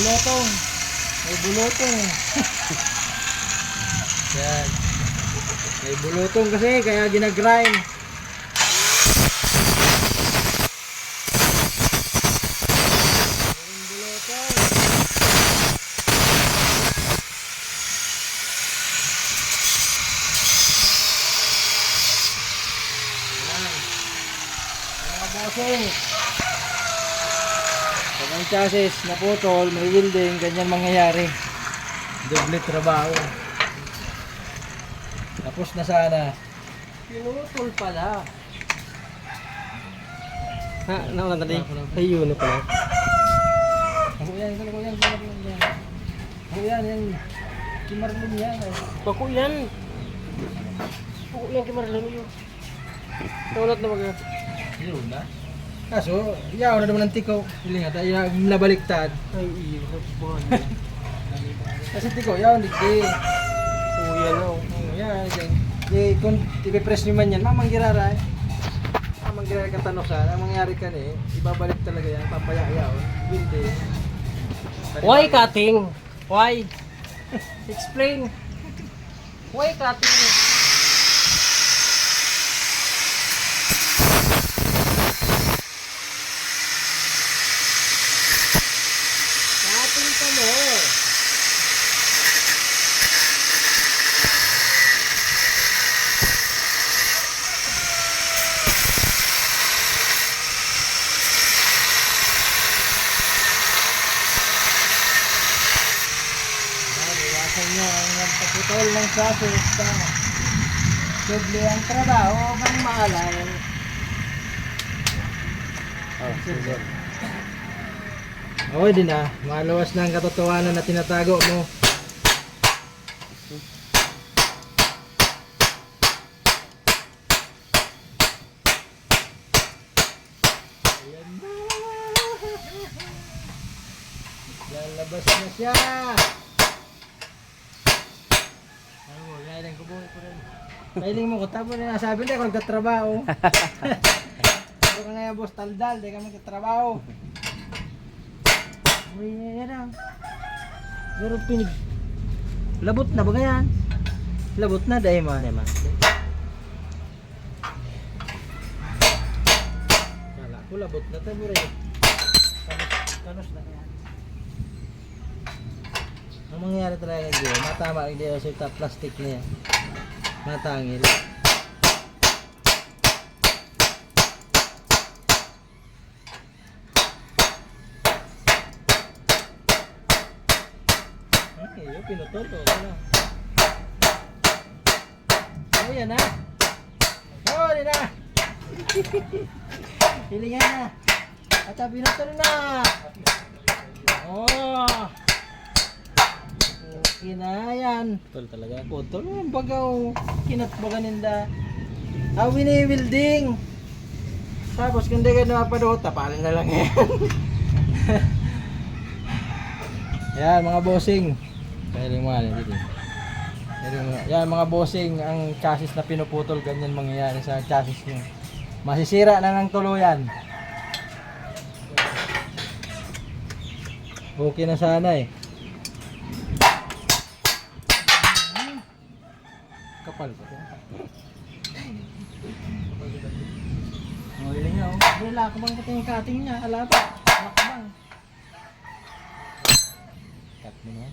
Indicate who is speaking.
Speaker 1: bulotong. May bulotong. Yan. May bulotong kasi kaya ginagrind. May bulotong. Yan. Mga bossing. Pag ang chassis naputol, may welding, ganyan mangyayari. Doble trabaho. Tapos na sana. Pinutol pala.
Speaker 2: Ha, nauna tadi. Ayun na pala.
Speaker 1: Ako yan. Ako yan. Kimarlon yan.
Speaker 2: Pako yan. Pako yan kimarlan yun. Naunat na mag-
Speaker 1: Yun na. Kaso, iyaw na naman ng tikaw. Hindi nga, tayo nabaliktad.
Speaker 2: Ay, iyo.
Speaker 1: Kasi tikaw, iyaw, hindi.
Speaker 2: Uya na.
Speaker 1: Yan. Kung ipipress nyo man yan, mamanggirara eh. Mamanggirara ka tanosan. Ang mangyari ka eh, ibabalik talaga yan. Papayayaw. Hindi.
Speaker 2: Why cutting? Why? Explain. Why cutting?
Speaker 1: Cutting ka mo. Iwasan nyo ang nagpaputol ng chassis na doble ang trabaho ng maalay. Sige. Okay din ah, malawas na ang katotohanan na tinatago mo. Ayan na. Lalabas na siya. Ano, gailing ko buhay ko rin. Gailing mo ko, tapos na sabi na ako nagtatrabaho. Ito ka ngayon boss, taldal, di ka magtatrabaho. Uy, yan na. Pero pinig. Labot na ba ganyan? Labot na, dahil mo. Kala ko labot na tayo rin. Kanos na yan. Ang mangyayari talaga hindi, matama hindi sa top plastic niya. Matangil. Ay, yung pinutol ko. Ano? Oh, yan na. Oh, yan na. Hilingan na. At pinutol na. Oh. Okay na yan.
Speaker 2: Betul talaga.
Speaker 1: Putol yung bagaw. Kinatbagan ninda. Wini-wielding. Tapos kung di ka napapadot, tapalan na lang yan. Yan mga bossing. Pwede mo alin dito. Yan mga bossing, ang chassis na pinuputol, ganyan mangyayari sa chassis nyo. Masisira na ng tuluyan. Okay na sana eh. Kapal pa ito. Oh, ilan niya oh. Wala ka bang kating niya? Alaba. Wala ka bang? Cut mo na.